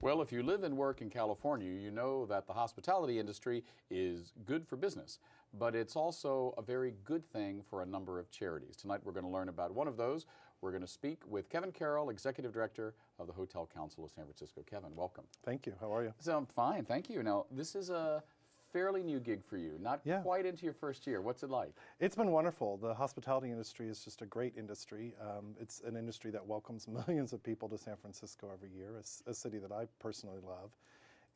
Well, if you live and work in California, you know that the hospitality industry is good for business, but it's also a very good thing for a number of charities. Tonight we're going to learn about one of those. We're going to speak with Kevin Carroll, Executive Director of the Hotel Council of San Francisco. Kevin, welcome. Thank you. How are you? So I'm fine, thank you. Now, this is a fairly new gig for you, not quite into your first year. What's it like? It's been wonderful. The hospitality industry is just a great industry. It's an industry that welcomes millions of people to San Francisco every year, a city that I personally love,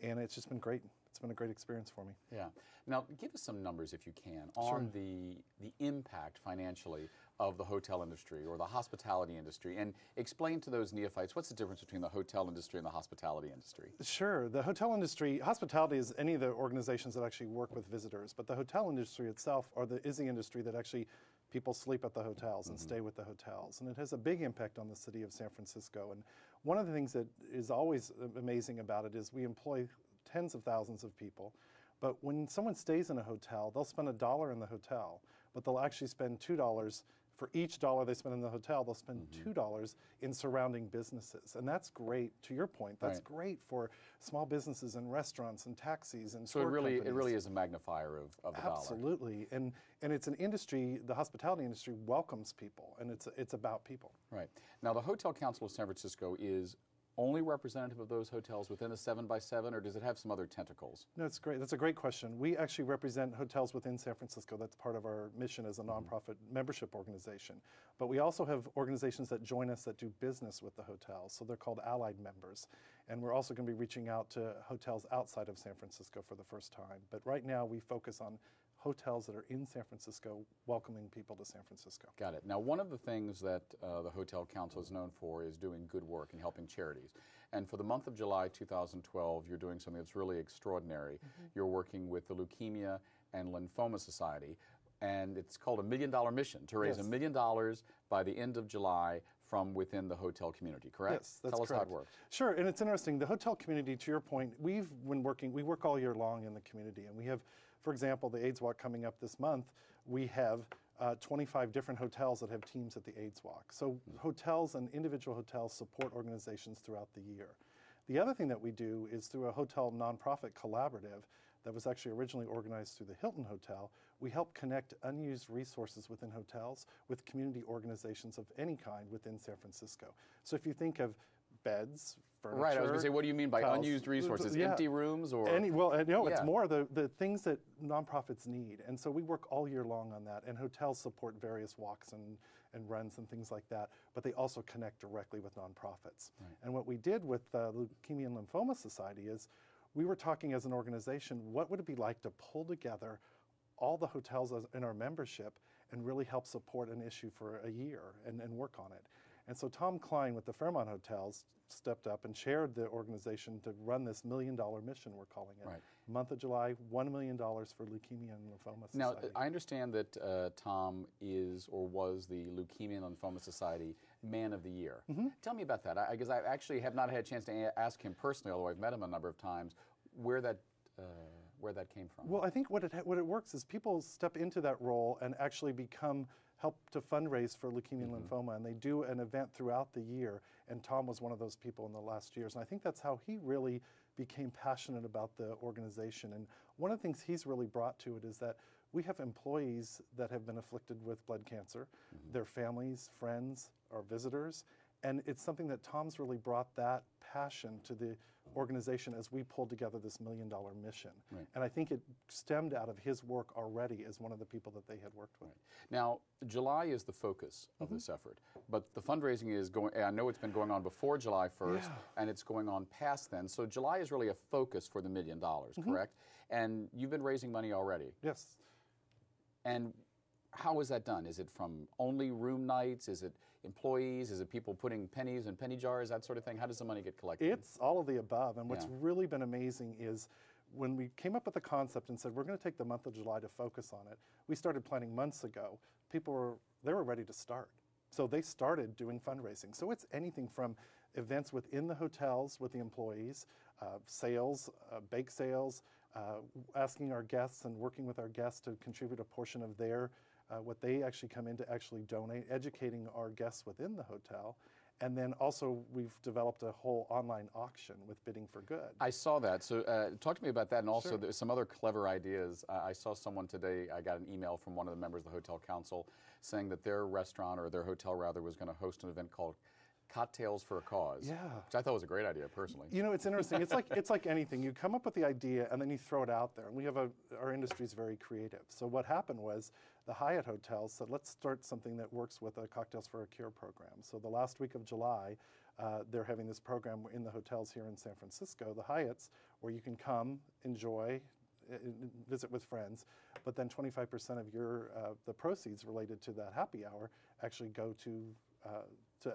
and it's just been great. It's been a great experience for me. Yeah. Now, give us some numbers, if you can, on the impact financially of the hotel industry or the hospitality industry, and explain to those neophytes what's the difference between the hotel industry and the hospitality industry. Sure. The hotel industry, hospitality is any of the organizations that actually work with visitors, but the hotel industry itself is the industry that actually people sleep at the hotels and stay with the hotels. And it has a big impact on the city of San Francisco. And one of the things that is always amazing about it is we employ tens of thousands of people, but when someone stays in a hotel, they'll spend $1 in the hotel, but they'll actually spend $2 for each dollar they spend in the hotel. They'll spend $2 in surrounding businesses, and that's great. To your point, that's great for small businesses and restaurants and taxis and so it really is a magnifier of the dollar. Absolutely, and it's an industry. The hospitality industry welcomes people, and it's about people. Right. Now, the Hotel Council of San Francisco is only representative of those hotels within a 7x7, or does it have some other tentacles? No, it's great. That's a great question. We actually represent hotels within San Francisco. That's part of our mission as a nonprofit membership organization. But we also have organizations that join us that do business with the hotels, so they're called allied members. And we're also going to be reaching out to hotels outside of San Francisco for the first time. But right now we focus on hotels that are in San Francisco welcoming people to San Francisco. Got it. Now, one of the things that the Hotel Council is known for is doing good work and helping charities. And for the month of July 2012, you're doing something that's really extraordinary. You're working with the Leukemia and Lymphoma Society, and it's called a $1 Million Mission, to raise $1 million by the end of July from within the hotel community, correct? Yes, that's correct. Tell us how it works. Sure, and it's interesting. The hotel community, to your point, we work all year long in the community, and we have, for example, the AIDS Walk coming up this month. We have 25 different hotels that have teams at the AIDS Walk. So hotels and individual hotels support organizations throughout the year. The other thing that we do is through a hotel nonprofit collaborative that was actually originally organized through the Hilton Hotel. We help connect unused resources within hotels with community organizations of any kind within San Francisco. So if you think of beds, furniture. Right, I was going to say, what do you mean by unused resources? Empty rooms or? It's more the things that nonprofits need. And so we work all year long on that. And hotels support various walks and runs and things like that. But they also connect directly with nonprofits. Right. And what we did with the Leukemia and Lymphoma Society is we were talking as an organization, what would it be like to pull together all the hotels in our membership and really help support an issue for a year and work on it. And so Tom Klein with the Fairmont Hotels stepped up and chaired the organization to run this $1 million mission, we're calling it. Right. Month of July, $1 million for Leukemia and Lymphoma Society. Now, I understand that Tom is or was the Leukemia and Lymphoma Society Man of the Year. Tell me about that, because I actually have not had a chance to ask him personally, although I've met him a number of times, where that came from. Well, I think what it works is people step into that role and actually help to fundraise for leukemia and lymphoma, and they do an event throughout the year, and Tom was one of those people in the last years, and I think that's how he really became passionate about the organization. And one of the things he's really brought to it is that we have employees that have been afflicted with blood cancer, their families, friends, our visitors, and it's something that Tom's really brought that passion to the organization as we pulled together this $1 million mission. Right. And I think it stemmed out of his work already as one of the people that they had worked with. Right. Now, July is the focus of this effort, but the fundraising is going, I know it's been going on before July 1st, and it's going on past then. So July is really a focus for the $1 million, correct? And you've been raising money already. Yes. And how is that done? Is it from only room nights? Is it employees? Is it people putting pennies in penny jars, that sort of thing? How does the money get collected? It's all of the above. And what's really been amazing is when we came up with the concept and said, we're going to take the month of July to focus on it, we started planning months ago. They were ready to start. So they started doing fundraising. So it's anything from events within the hotels with the employees, sales, bake sales, asking our guests and working with our guests to contribute a portion of their what they actually come in to actually donate, educating our guests within the hotel, And then also we've developed a whole online auction with Bidding for Good. I saw that. So talk to me about that. And also Sure. there's some other clever ideas. I saw someone today, I got an email from one of the members of the Hotel Council saying that their restaurant, or their hotel rather, was going to host an event called Cocktails for a Cause. Yeah. Which I thought was a great idea, personally. You know, it's interesting. It's like anything. You come up with the idea and then you throw it out there. And we have our industry is very creative. So what happened was the Hyatt hotels said, let's start something that works with a Cocktails for a Cure program. So the last week of July, they're having this program in the hotels here in San Francisco, the Hyatts, where you can come, enjoy, visit with friends, but then 25% of your the proceeds related to that happy hour actually go to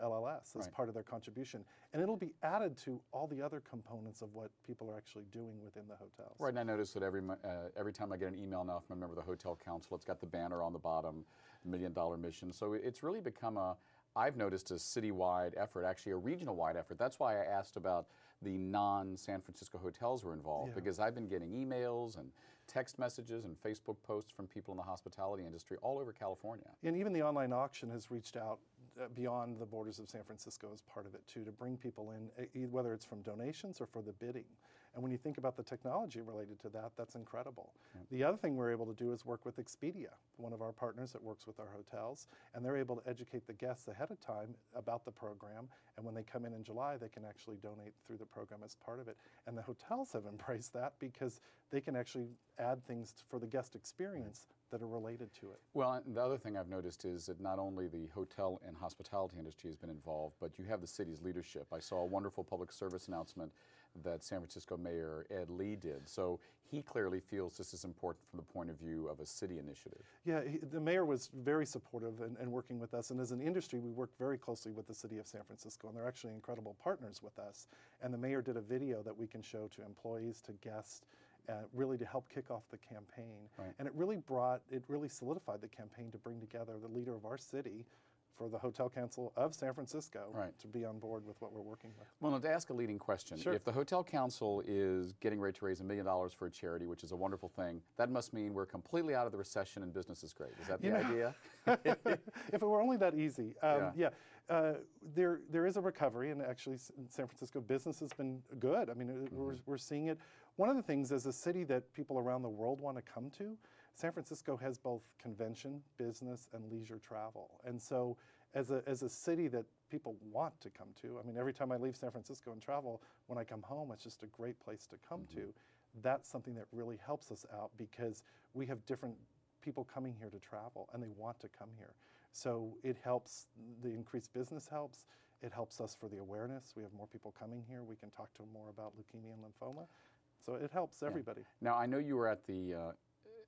LLS as part of their contribution. And it'll be added to all the other components of what people are actually doing within the hotels. Right, and I noticed that every time I get an email now from a member of the Hotel Council, it's got the banner on the bottom, $1 Million Mission. So it's really become I've noticed a citywide effort, actually a regional-wide effort. That's why I asked about the non-San Francisco hotels were involved, because I've been getting emails and text messages and Facebook posts from people in the hospitality industry all over California. And even the online auction has reached out beyond the borders of San Francisco as part of it too, to bring people in, whether it's from donations or for the bidding. And when you think about the technology related to that, that's incredible. The other thing we're able to do is work with Expedia, one of our partners that works with our hotels, and they're able to educate the guests ahead of time about the program, and when they come in July, they can actually donate through the program as part of it. And the hotels have embraced that because they can actually add things for the guest experience that are related to it. Well, and the other thing I've noticed is that not only the hotel and hospitality industry has been involved, but you have the city's leadership. I saw a wonderful public service announcement that San Francisco Mayor Ed Lee did. So he clearly feels this is important from the point of view of a city initiative. Yeah, the mayor was very supportive and working with us. And as an industry, we work very closely with the city of San Francisco, and they're actually incredible partners with us. And the mayor did a video that we can show to employees, to guests, really to help kick off the campaign. Right. And it really solidified the campaign to bring together the leader of our city for the Hotel Council of San Francisco to be on board with what we're working with. Well, now, to ask a leading question, if the Hotel Council is getting ready to raise $1 million for a charity, which is a wonderful thing, that must mean we're completely out of the recession and business is great. Is that the idea? If it were only that easy. There is a recovery, and actually San Francisco business has been good. I mean, we're seeing it. One of the things as a city that people around the world want to come to, San Francisco has both convention, business, and leisure travel. And so as a city that people want to come to, I mean, every time I leave San Francisco and travel, when I come home, it's just a great place to come to. That's something that really helps us out because we have different people coming here to travel and they want to come here. So it helps, the increased business helps, it helps us for the awareness. We have more people coming here. We can talk to them more about leukemia and lymphoma. So it helps everybody. Now, I know you were at the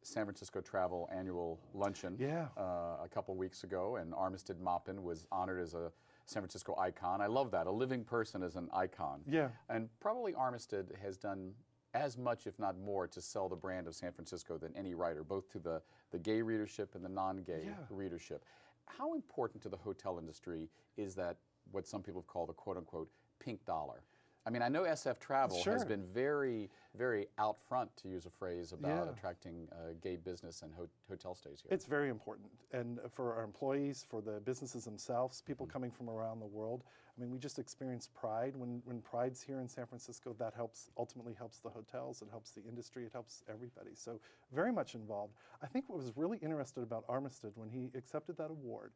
San Francisco Travel Annual Luncheon a couple weeks ago, and Armistead Maupin was honored as a San Francisco icon. I love that, a living person as an icon. Yeah. And probably Armistead has done as much, if not more, to sell the brand of San Francisco than any writer, both to the gay readership and the non-gay readership. How important to the hotel industry is that, what some people have called the quote-unquote pink dollar? I mean, I know SF Travel has been very, very out front, to use a phrase, about attracting gay business and hotel stays here. It's very important. And for our employees, for the businesses themselves, people coming from around the world. I mean, we just experienced Pride. When Pride's here in San Francisco, that ultimately helps the hotels, it helps the industry, it helps everybody. So very much involved. I think what was really interesting about Armistead when he accepted that award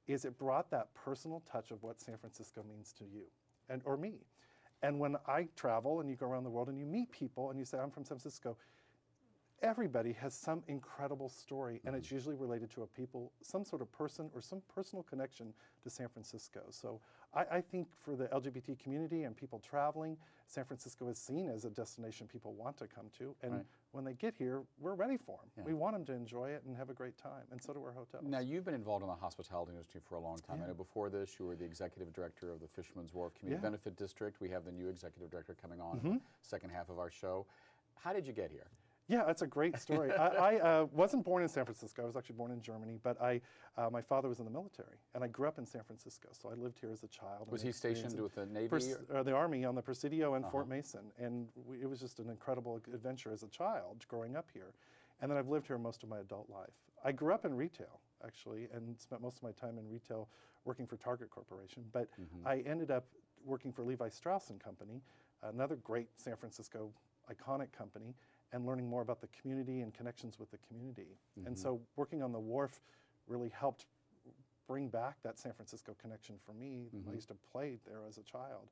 is it brought that personal touch of what San Francisco means to you or me. And when I travel and you go around the world and you meet people and you say, I'm from San Francisco, everybody has some incredible story, and it's usually related to some sort of person or some personal connection to San Francisco. So I think for the LGBT community and people traveling, San Francisco is seen as a destination people want to come to. And when they get here, we're ready for them. We want them to enjoy it and have a great time, and so do our hotels. Now, you've been involved in the hospitality industry for a long time. I know before this, you were the executive director of the Fisherman's Wharf Community Benefit District. We have the new executive director coming on in the second half of our show. How did you get here? Yeah, that's a great story. I wasn't born in San Francisco. I was actually born in Germany, but my father was in the military, and I grew up in San Francisco, so I lived here as a child. Was he stationed with the Navy? The Army on the Presidio and Fort Mason, and it was just an incredible adventure as a child growing up here. And then I've lived here most of my adult life. I grew up in retail. actually, and spent most of my time in retail working for Target Corporation. But I ended up working for Levi Strauss & Company, another great San Francisco iconic company, and learning more about the community and connections with the community. And so working on the wharf really helped bring back that San Francisco connection for me. I used to play there as a child.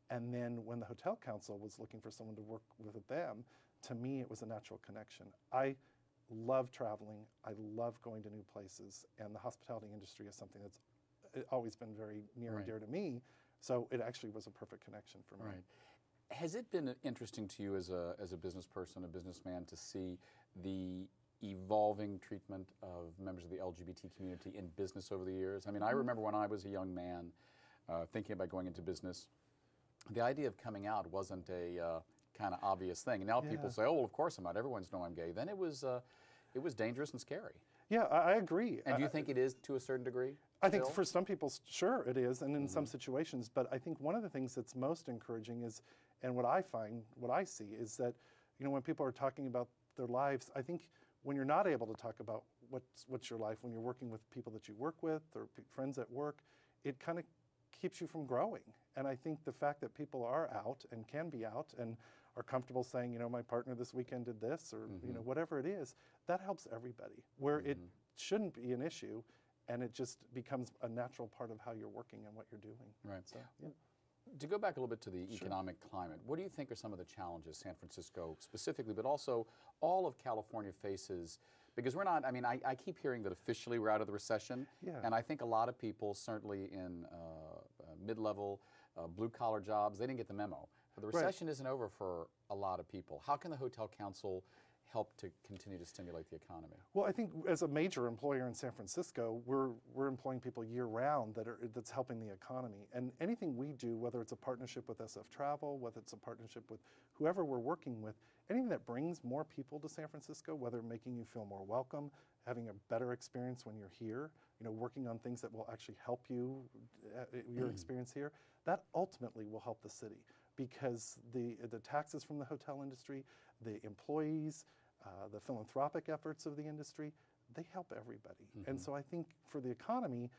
And then when the Hotel Council was looking for someone to work with them, to me it was a natural connection. I love traveling, I love going to new places, and the hospitality industry is something that's always been very near and dear to me, so it actually was a perfect connection for me. Has it been interesting to you as a business person, a businessman, to see the evolving treatment of members of the LGBT community in business over the years? I mean, I remember when I was a young man thinking about going into business, the idea of coming out wasn't a kind of obvious thing. And now people say, oh, well, of course I'm not. Everyone's know I'm gay. Then it was dangerous and scary. Yeah, I agree. And do you think it is to a certain degree? I think for some people, sure, it is, and in some situations. But I think one of the things that's most encouraging is, and what I find, what I see, is that, you know, when people are talking about their lives, I think when you're not able to talk about what's your life, when you're working with people that you work with or friends at work, it kind of keeps you from growing. And I think the fact that people are out and can be out and are comfortable saying, you know, my partner this weekend did this, or you know, whatever it is, that helps everybody. Where it shouldn't be an issue, and it just becomes a natural part of how you're working and what you're doing. Right. So, to go back a little bit to the economic climate, what do you think are some of the challenges San Francisco specifically, but also all of California faces? Because we're not, I mean, I keep hearing that officially we're out of the recession, and I think a lot of people, certainly in mid-level, blue-collar jobs, they didn't get the memo. But the recession isn't over for a lot of people. How can the Hotel Council help to continue to stimulate the economy? Well, I think as a major employer in San Francisco, we're employing people year-round that's helping the economy. And anything we do, whether it's a partnership with SF Travel, whether it's a partnership with whoever we're working with, anything that brings more people to San Francisco, whether making you feel more welcome, having a better experience when you're here, you know, working on things that will actually help you, your experience here, that ultimately will help the city. Because the taxes from the hotel industry, the employees, the philanthropic efforts of the industry, they help everybody. And so I think for the economy,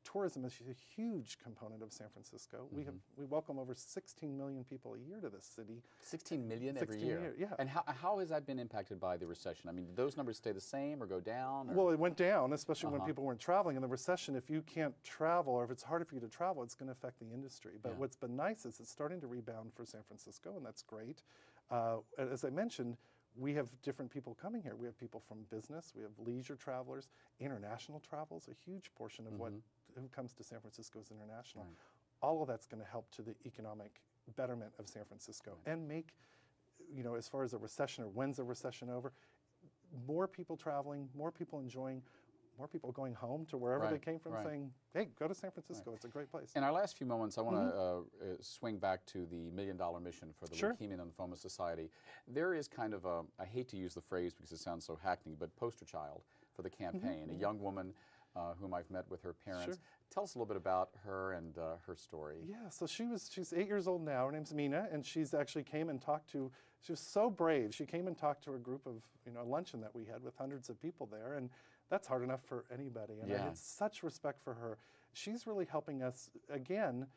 tourism is a huge component of San Francisco. We welcome over 16 million people a year to this city. 16 million every year? Yeah. And how has that been impacted by the recession? I mean, did those numbers stay the same or go down? Or? Well, it went down, especially when people weren't traveling. In the recession, if you can't travel, or if it's harder for you to travel, it's going to affect the industry. But what's been nice is it's starting to rebound for San Francisco, and that's great. As I mentioned, we have different people coming here. We have people from business, we have leisure travelers, international travel is a huge portion of who comes to San Francisco is international. All of that's going to help to the economic betterment of San Francisco and make, you know, as far as a recession or when's the recession over, more people traveling, more people enjoying, more people going home to wherever they came from saying, hey, go to San Francisco, it's a great place. In our last few moments, I want to swing back to the $1 million mission for the Leukemia and Lymphoma Society. There is kind of a, I hate to use the phrase because it sounds so hackneyed, but poster child for the campaign, a young woman whom I've met with her parents. Tell us a little bit about her and her story. Yeah, so she's 8 years old now. Her name's Mina, and she's actually came and talked to, she was so brave. She came and talked to a group of, you know, a luncheon that we had with hundreds of people there, and that's hard enough for anybody. And I had such respect for her. She's really helping us. Again,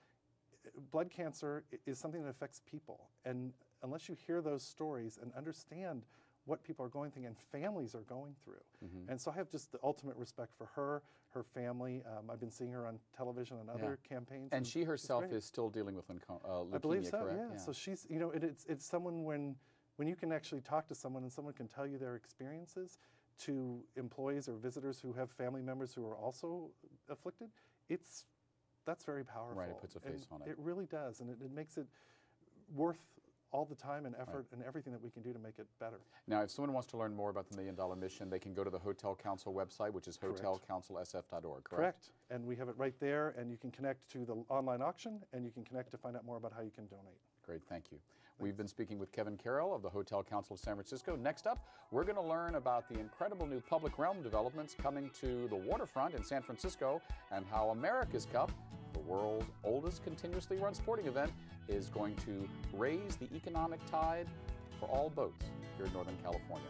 blood cancer is something that affects people, and unless you hear those stories and understand what people are going through and families are going through. And so I have just the ultimate respect for her, her family. I've been seeing her on television and other campaigns. And she herself is still dealing with leukemia, I believe so, correct? yeah. So she's, you know, it's someone when you can actually talk to someone and someone can tell you their experiences, to employees or visitors who have family members who are also afflicted, that's very powerful. Right, it puts a face on it. It really does, and it makes it worth all the time and effort and everything that we can do to make it better. Now, if someone wants to learn more about the $1 Million Mission, they can go to the Hotel Council website, which is hotelcouncilsf.org, correct? Correct, and we have it right there, and you can connect to the online auction, and you can connect to find out more about how you can donate. Great, thank you. We've been speaking with Kevin Carroll of the Hotel Council of San Francisco. Next up, we're going to learn about the incredible new public realm developments coming to the waterfront in San Francisco and how America's Cup, the world's oldest continuously run sporting event, is going to raise the economic tide for all boats here in Northern California.